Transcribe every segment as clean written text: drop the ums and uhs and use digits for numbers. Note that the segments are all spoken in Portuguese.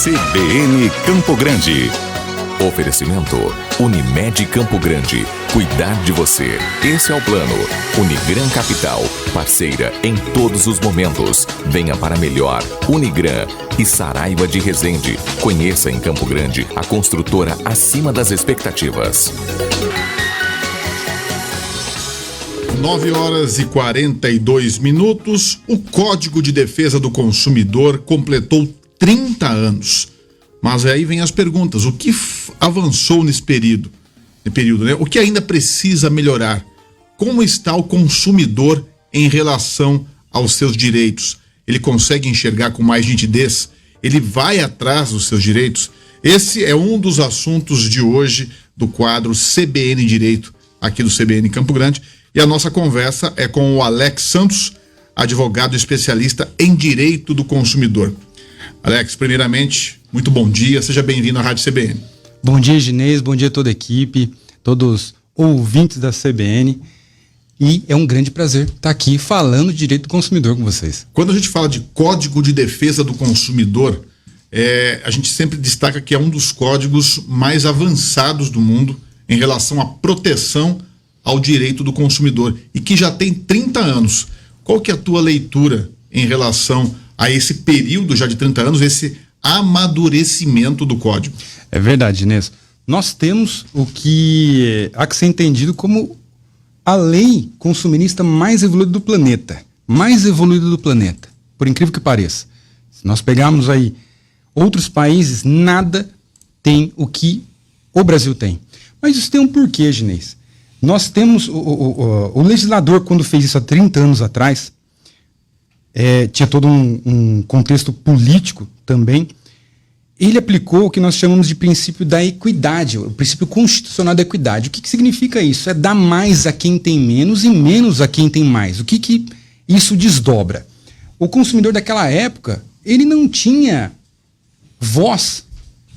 CBN Campo Grande. Oferecimento Unimed Campo Grande. Cuidar de você. Esse é o plano. Unigran Capital. Parceira em todos os momentos. Venha para melhor. Unigran e Saraiva de Resende. Conheça em Campo Grande a construtora acima das expectativas. 9h42. O Código de Defesa do Consumidor completou 30 anos. Mas aí vem as perguntas. O que avançou nesse período, né? O que ainda precisa melhorar? Como está o consumidor em relação aos seus direitos? Ele consegue enxergar com mais nitidez? Ele vai atrás dos seus direitos? Esse é um dos assuntos de hoje do quadro CBN Direito, aqui do CBN Campo Grande. E a nossa conversa é com o Alex Santos, advogado especialista em direito do consumidor. Alex, primeiramente, muito bom dia, seja bem-vindo à Rádio CBN. Bom dia, Ginês, bom dia a toda a equipe, todos ouvintes da CBN, e é um grande prazer estar aqui falando de direito do consumidor com vocês. Quando a gente fala de Código de Defesa do Consumidor, a gente sempre destaca que é um dos códigos mais avançados do mundo em relação à proteção ao direito do consumidor e que já tem 30 anos. Qual que é a tua leitura em relação a esse período já de 30 anos, esse amadurecimento do código? É verdade, Inês. Nós temos o que há que ser entendido como a lei consumirista mais evoluída do planeta. Mais evoluída do planeta, por incrível que pareça. Se nós pegarmos aí outros países, nada tem o que o Brasil tem. Mas isso tem um porquê, Ginês. Nós temos o legislador, quando fez isso há 30 anos atrás, tinha todo um contexto político também. Ele aplicou o que nós chamamos de princípio da equidade, o princípio constitucional da equidade. O que significa isso? É dar mais a quem tem menos e menos a quem tem mais. O que isso desdobra? O consumidor daquela época, ele não tinha voz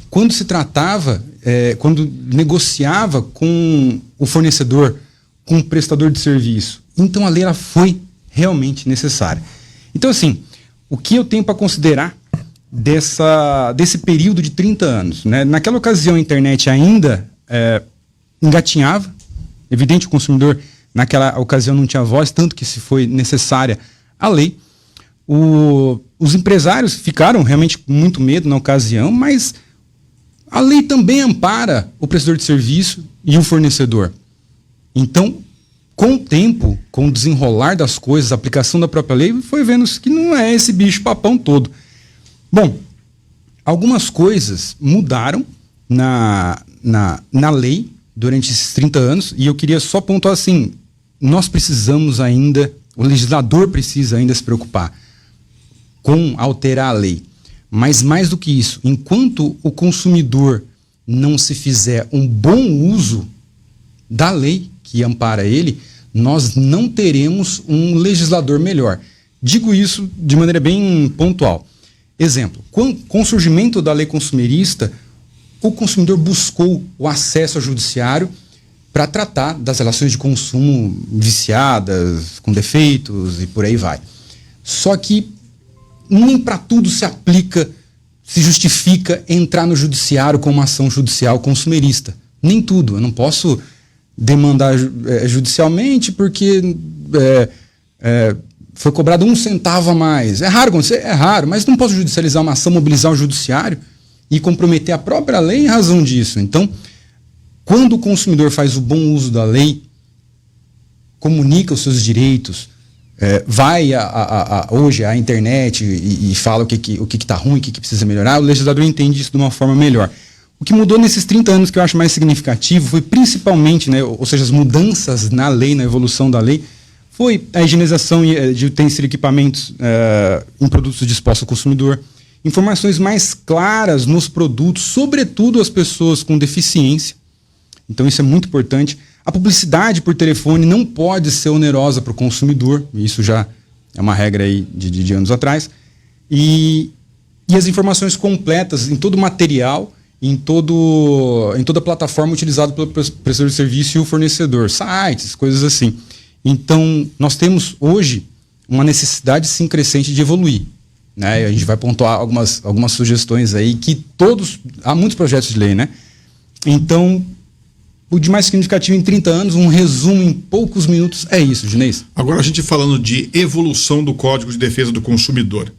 quando se tratava, quando negociava com o fornecedor, com o prestador de serviço. Então a lei ela foi realmente necessária. Então, assim, o que eu tenho para considerar desse período de 30 anos? Né? Naquela ocasião, a internet ainda engatinhava. Evidente, o consumidor, naquela ocasião, não tinha voz, tanto que se foi necessária a lei. Os empresários ficaram realmente com muito medo na ocasião, mas a lei também ampara o prestador de serviço e o fornecedor. Então, com o tempo, com o desenrolar das coisas, a aplicação da própria lei, foi vendo que não é esse bicho papão todo. Bom, algumas coisas mudaram na lei durante esses 30 anos, e eu queria só pontuar assim, nós precisamos ainda, o legislador precisa ainda se preocupar com alterar a lei. Mas mais do que isso, enquanto o consumidor não se fizer um bom uso da lei que ampara ele, nós não teremos um legislador melhor. Digo isso de maneira bem pontual. Exemplo, com o surgimento da lei consumerista, o consumidor buscou o acesso ao judiciário para tratar das relações de consumo viciadas, com defeitos e por aí vai. Só que nem para tudo se aplica, se justifica entrar no judiciário com uma ação judicial consumerista. Nem tudo. Eu não posso demandar judicialmente porque foi cobrado 1 centavo a mais. É raro acontecer? É raro, mas não posso judicializar uma ação, mobilizar o judiciário e comprometer a própria lei em razão disso. Então, quando o consumidor faz o bom uso da lei, comunica os seus direitos, vai hoje à internet e fala o que está ruim, o que precisa melhorar, o legislador entende isso de uma forma melhor. O que mudou nesses 30 anos que eu acho mais significativo foi principalmente, né, ou seja, as mudanças na lei, na evolução da lei, foi a higienização de utensílios e equipamentos em produtos dispostos ao consumidor, informações mais claras nos produtos, sobretudo as pessoas com deficiência. Então isso é muito importante. A publicidade por telefone não pode ser onerosa para o consumidor, isso já é uma regra aí de anos atrás. E as informações completas em todo o material, em toda a plataforma utilizada pelo prestador de serviço e o fornecedor, sites, coisas assim. Então, nós temos hoje uma necessidade sim crescente de evoluir. né? A gente vai pontuar algumas sugestões aí que há muitos projetos de lei, né? Então, o de mais significativo em 30 anos, um resumo em poucos minutos, é isso, Ginês. Agora a gente falando de evolução do Código de Defesa do Consumidor.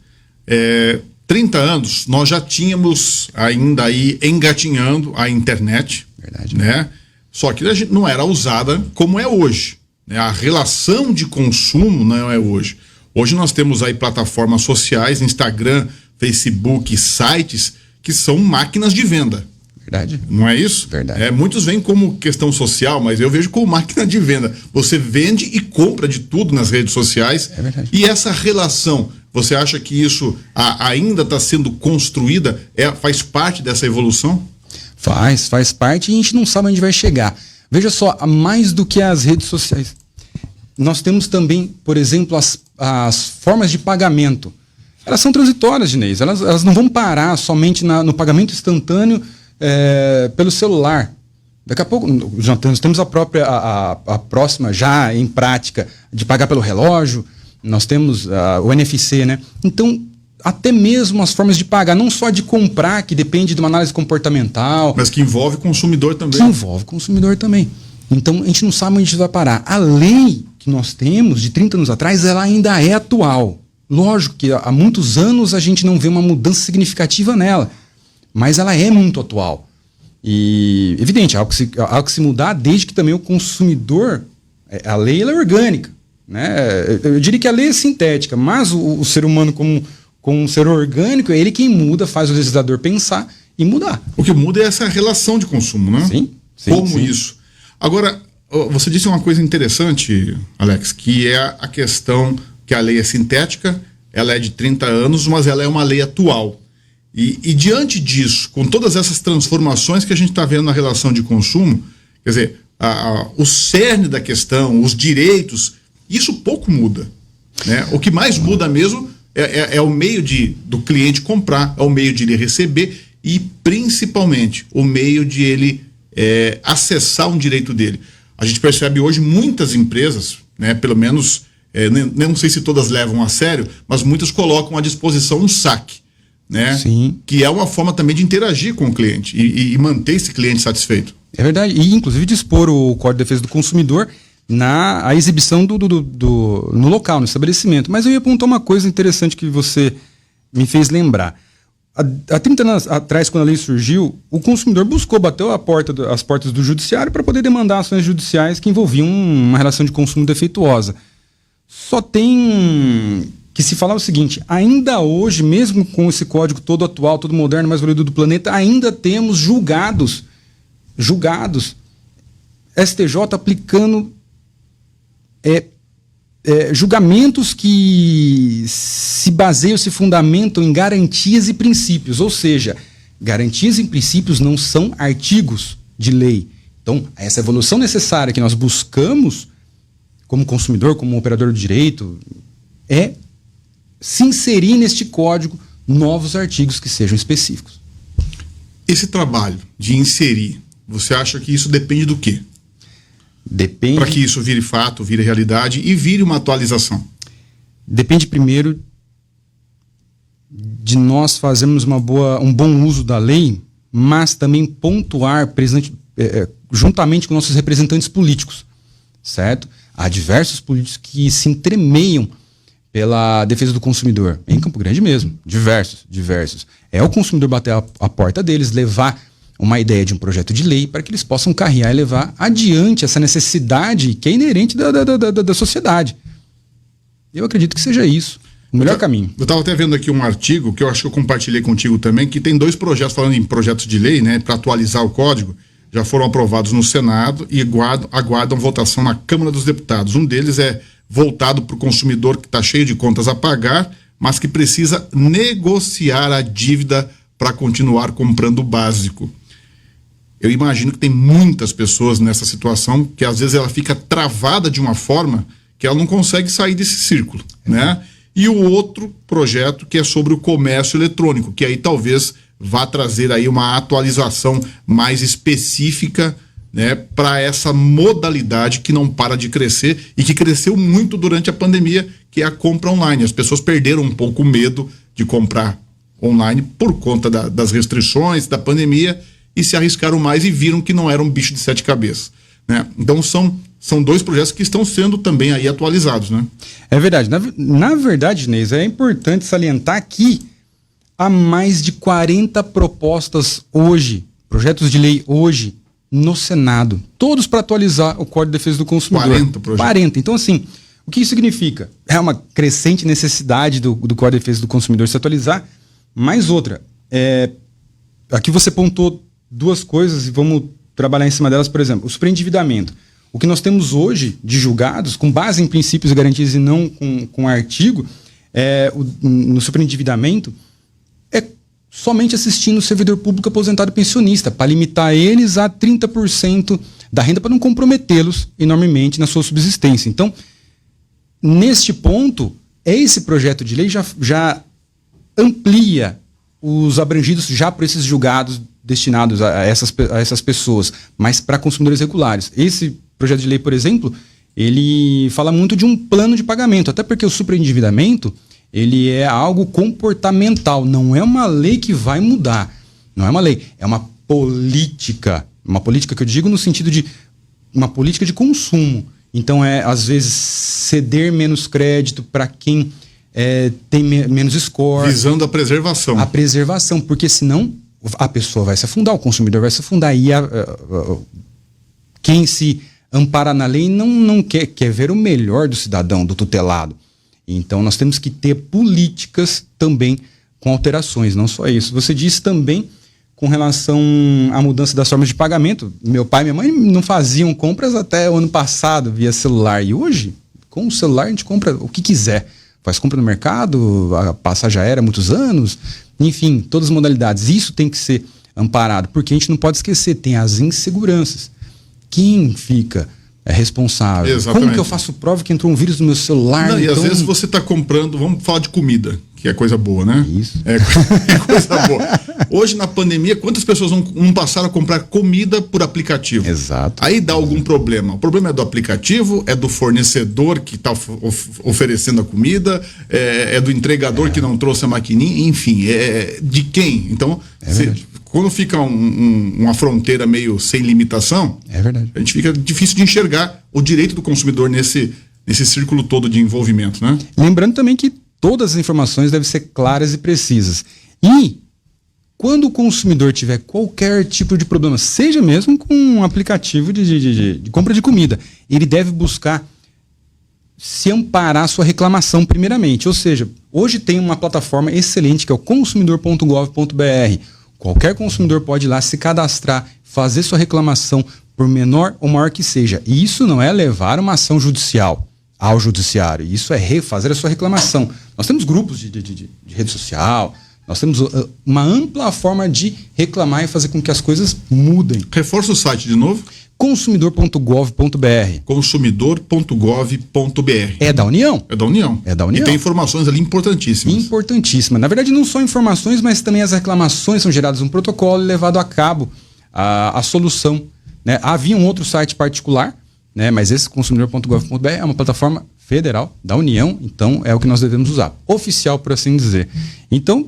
30 anos, nós já tínhamos ainda aí engatinhando a internet. Verdade. Né? Só que a gente não era usada como é hoje. Né? A relação de consumo não é hoje. Hoje nós temos aí plataformas sociais, Instagram, Facebook, sites, que são máquinas de venda. Verdade. Não é isso? Verdade. Muitos veem como questão social, mas eu vejo como máquina de venda. Você vende e compra de tudo nas redes sociais. É verdade. E essa relação, você acha que isso ainda está sendo construída? Faz parte dessa evolução? Faz parte e a gente não sabe onde vai chegar. Veja só, mais do que as redes sociais. Nós temos também, por exemplo, as formas de pagamento. Elas são transitórias, Ginês. Elas não vão parar somente no pagamento instantâneo pelo celular. Daqui a pouco, já temos a próxima já em prática de pagar pelo relógio. Nós temos o NFC, né? Então, até mesmo as formas de pagar, não só de comprar, que depende de uma análise comportamental. Mas que envolve o consumidor também. Que envolve o consumidor também. Então, a gente não sabe onde isso vai parar. A lei que nós temos, de 30 anos atrás, ela ainda é atual. Lógico que há muitos anos a gente não vê uma mudança significativa nela, mas ela é muito atual. E, evidente, há algo que se mudar, desde que também o consumidor, a lei ela é orgânica. Né? Eu diria que a lei é sintética, mas o ser humano como um ser orgânico, é ele quem muda, faz o legislador pensar e mudar. O que muda é essa relação de consumo, né? Sim. Como isso? Agora, você disse uma coisa interessante, Alex, que é a questão que a lei é sintética, ela é de 30 anos, mas ela é uma lei atual. E diante disso, com todas essas transformações que a gente está vendo na relação de consumo, quer dizer, o cerne da questão, os direitos, isso pouco muda. Né? O que mais muda mesmo é o meio do cliente comprar, é o meio de ele receber e, principalmente, o meio de ele acessar um direito dele. A gente percebe hoje muitas empresas, né, pelo menos, não sei se todas levam a sério, mas muitas colocam à disposição um saque. Né? Sim. Que é uma forma também de interagir com o cliente e manter esse cliente satisfeito. É verdade. E, inclusive, dispor o Código de Defesa do Consumidor a exibição no local, no estabelecimento. Mas eu ia apontar uma coisa interessante que você me fez lembrar. Há 30 anos atrás, quando a lei surgiu, o consumidor bateu as portas do judiciário para poder demandar ações judiciais que envolviam uma relação de consumo defeituosa. Só tem que se falar o seguinte: ainda hoje, mesmo com esse código todo atual, todo moderno, mais evoluído do planeta, ainda temos julgados, STJ aplicando julgamentos que se baseiam, se fundamentam em garantias e princípios, ou seja, garantias e princípios não são artigos de lei. Então, essa evolução necessária que nós buscamos como consumidor, como operador de direito, é se inserir neste código novos artigos que sejam específicos. Esse trabalho de inserir, você acha que isso depende do quê? Depende. Para que isso vire fato, vire realidade e vire uma atualização. Depende primeiro de nós fazermos um bom uso da lei, mas também pontuar juntamente com nossos representantes políticos, certo? Há diversos políticos que se entremeiam pela defesa do consumidor, em Campo Grande mesmo, diversos. É o consumidor bater a porta deles, levar uma ideia de um projeto de lei para que eles possam carrear e levar adiante essa necessidade que é inerente da sociedade. Eu acredito que seja isso, o melhor caminho. Eu estava até vendo aqui um artigo que eu acho que eu compartilhei contigo também, que tem 2 projetos falando em projetos de lei, né, para atualizar o código, já foram aprovados no Senado e aguardam votação na Câmara dos Deputados. Um deles é voltado para o consumidor que está cheio de contas a pagar, mas que precisa negociar a dívida para continuar comprando o básico. Eu imagino que tem muitas pessoas nessa situação que às vezes ela fica travada de uma forma que ela não consegue sair desse círculo, né? E o outro projeto que é sobre o comércio eletrônico, que aí talvez vá trazer aí uma atualização mais específica, né, para essa modalidade que não para de crescer e que cresceu muito durante a pandemia, que é a compra online. As pessoas perderam um pouco o medo de comprar online por conta das restrições, da pandemia, e se arriscaram mais e viram que não era um bicho de 7 cabeças, né? Então são 2 projetos que estão sendo também aí atualizados, né? É verdade. Na verdade, Inês, é importante salientar que há mais de 40 propostas hoje, projetos de lei hoje, no Senado. Todos para atualizar o Código de Defesa do Consumidor. 40 projetos. 40. Então, assim, o que isso significa? É uma crescente necessidade do Código de Defesa do Consumidor se atualizar. Mais outra, aqui você pontuou 2 coisas e vamos trabalhar em cima delas. Por exemplo, o superendividamento. O que nós temos hoje de julgados, com base em princípios e garantias e não com artigo, no superendividamento, é somente assistindo o servidor público aposentado e pensionista, para limitar eles a 30% da renda, para não comprometê-los enormemente na sua subsistência. Então, neste ponto, esse projeto de lei já amplia os abrangidos já por esses julgados destinados a essas pessoas, mas para consumidores regulares. Esse projeto de lei, por exemplo, ele fala muito de um plano de pagamento, até porque o superendividamento, ele é algo comportamental, não é uma lei que vai mudar, não é uma lei, é uma política que eu digo no sentido de uma política de consumo. Então, às vezes, ceder menos crédito para quem tem menos score. Visando a preservação. A preservação, porque senão a pessoa vai se afundar, o consumidor vai se afundar. E quem se ampara na lei não quer ver o melhor do cidadão, do tutelado. Então, nós temos que ter políticas também com alterações, não só isso. Você disse também com relação à mudança das formas de pagamento. Meu pai e minha mãe não faziam compras até o ano passado via celular. E hoje, com o celular, a gente compra o que quiser. Faz compra no mercado, a passagem aérea há muitos anos, enfim, todas as modalidades. Isso tem que ser amparado, porque a gente não pode esquecer, tem as inseguranças. Quem fica responsável? Exatamente. Como que eu faço prova que entrou um vírus no meu celular? Não, e às vezes você está comprando, vamos falar de comida, que é coisa boa, né? Isso. É coisa boa. Hoje, na pandemia, quantas pessoas não passaram a comprar comida por aplicativo? Exato. Aí dá algum problema. O problema é do aplicativo, é do fornecedor que está oferecendo a comida, é do entregador que não trouxe a maquininha, enfim, é de quem? Então, quando fica uma fronteira meio sem limitação, a gente fica difícil de enxergar o direito do consumidor nesse círculo todo de envolvimento, né? Lembrando também que todas as informações devem ser claras e precisas. E quando o consumidor tiver qualquer tipo de problema, seja mesmo com um aplicativo de compra de comida, ele deve buscar se amparar a sua reclamação primeiramente. Ou seja, hoje tem uma plataforma excelente que é o consumidor.gov.br. Qualquer consumidor pode ir lá se cadastrar, fazer sua reclamação, por menor ou maior que seja. E isso não é levar uma ação judicial ao judiciário, isso é refazer a sua reclamação. Nós temos grupos de rede social, nós temos uma ampla forma de reclamar e fazer com que as coisas mudem. Reforça o site de novo. Consumidor.gov.br. Consumidor.gov.br. É da União. É da União. É da União. E tem informações ali importantíssimas. Importantíssimas. Na verdade, não só informações, mas também as reclamações são geradas um protocolo e levado a cabo a solução. Né? Havia um outro site particular, né? Mas esse consumidor.gov.br é uma plataforma federal da União, então é o que nós devemos usar. Oficial, por assim dizer. Então,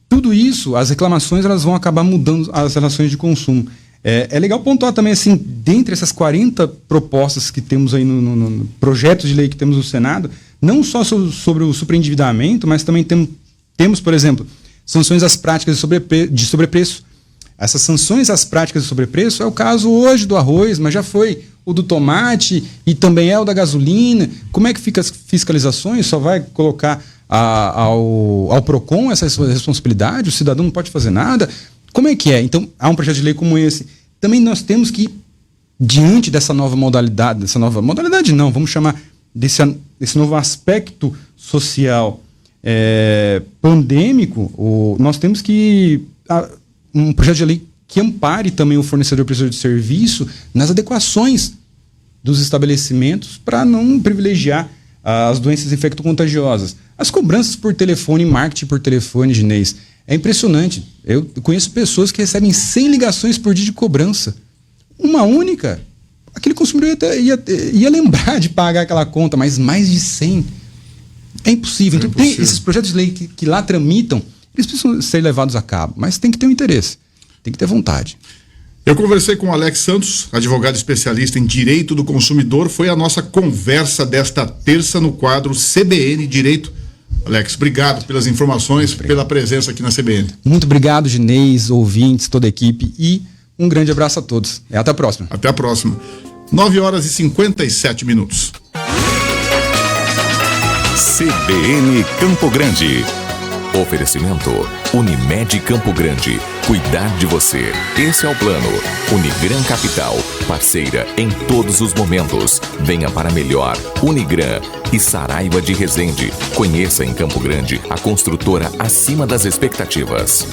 tudo isso, as reclamações, elas vão acabar mudando as relações de consumo. É legal pontuar também, assim, dentre essas 40 propostas que temos aí no projeto de lei que temos no Senado, não só sobre o superendividamento, mas também temos, por exemplo, sanções às práticas de sobrepreço. Essas sanções às práticas de sobrepreço é o caso hoje do arroz, mas já foi o do tomate e também é o da gasolina. Como é que fica as fiscalizações? Só vai colocar ao PROCON essa responsabilidade? O cidadão não pode fazer nada? Como é que é? Então, há um projeto de lei como esse. Também nós temos que, diante dessa nova modalidade, vamos chamar desse novo aspecto social pandêmico, nós temos que... um projeto de lei que ampare também o fornecedor prestador de serviço nas adequações dos estabelecimentos para não privilegiar as doenças infecto-contagiosas. As cobranças por telefone, marketing por telefone, Ginês, é impressionante. Eu conheço pessoas que recebem 100 ligações por dia de cobrança. Uma única. Aquele consumidor ia lembrar de pagar aquela conta, mas mais de 100. É impossível. Então, impossível. tem esses projetos de lei que lá tramitam, eles precisam ser levados a cabo, mas tem que ter um interesse, tem que ter vontade. Eu conversei com o Alex Santos, advogado especialista em direito do consumidor. Foi a nossa conversa desta terça no quadro CBN Direito. Alex, obrigado pelas informações, pela presença aqui na CBN. Muito obrigado, Ginês, ouvintes, toda a equipe, e um grande abraço a todos. Até a próxima. Até a próxima. 9h57. CBN Campo Grande. Oferecimento Unimed Campo Grande. Cuidar de você. Esse é o plano. Unigran Capital. Parceira em todos os momentos. Venha para melhor. Unigran e Saraiva de Resende. Conheça em Campo Grande a construtora acima das expectativas.